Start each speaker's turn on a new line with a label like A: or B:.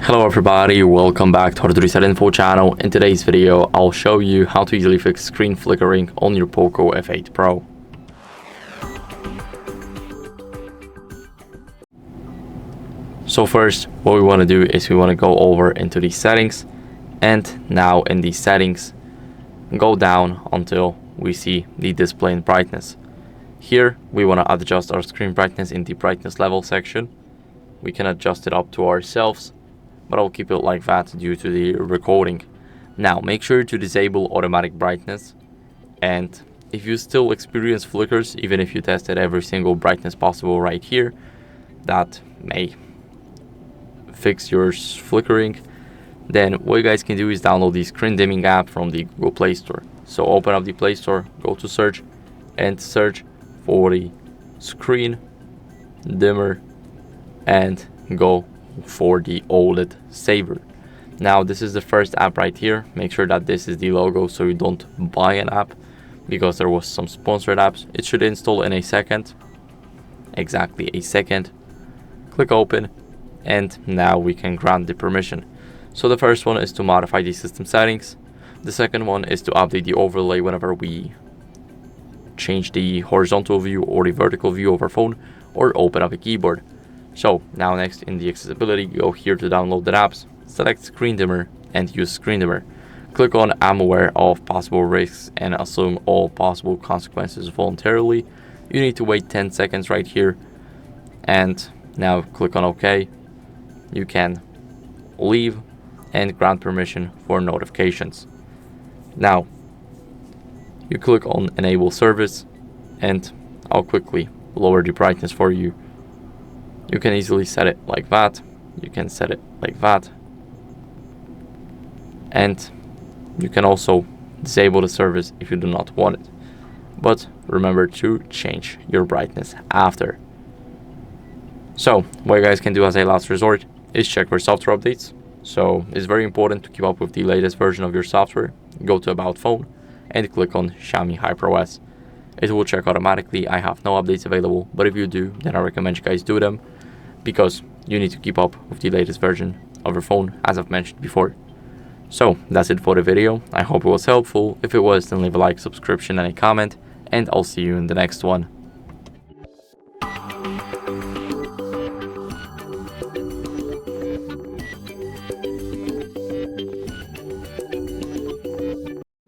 A: Hello everybody, welcome back to HardReset.Info channel. In today's video, I'll show you how to easily fix screen flickering on your POCO F8 Pro. So first, what we want to do is we want to go over into the settings, and now in the settings, go down until we see the display and brightness. Here, we want to adjust our screen brightness in the brightness level section. We can adjust it up to ourselves, but I'll keep it like that due to the recording. Now make sure to disable automatic brightness, and if you still experience flickers, even if you tested every single brightness possible right here, that may fix your flickering, then what you guys can do is download the screen dimming app from the Google Play Store. So open up the Play Store, go to search, and search for the screen dimmer and go for the OLED Saver. Now this is the first app right here. Make sure that this is the logo so you don't buy an app, because there was some sponsored apps. It should install in a second, exactly a second. Click open, and now we can grant the permission. So the first one is to modify the system settings. The second one is to update the overlay whenever we change the horizontal view or the vertical view of our phone or open up a keyboard. So now next in the accessibility, go here to download the apps, select screen dimmer and use screen dimmer. Click on I'm aware of possible risks and assume all possible consequences voluntarily. You need to wait 10 seconds right here, and now click on OK. You can leave and grant permission for notifications. Now you click on enable service, and I'll quickly lower the brightness for you. You can easily set it like that, you can set it like that, and you can also disable the service if you do not want it. But remember to change your brightness after. So what you guys can do as a last resort is check for software updates. So it's very important to keep up with the latest version of your software. Go to About Phone and click on Xiaomi HyperOS. It will check automatically. I have no updates available, but if you do, then I recommend you guys do them, because you need to keep up with the latest version of your phone, as I've mentioned before. So that's it for the video. I hope it was helpful. If it was, then leave a like, subscription, and a comment, and I'll see you in the next one.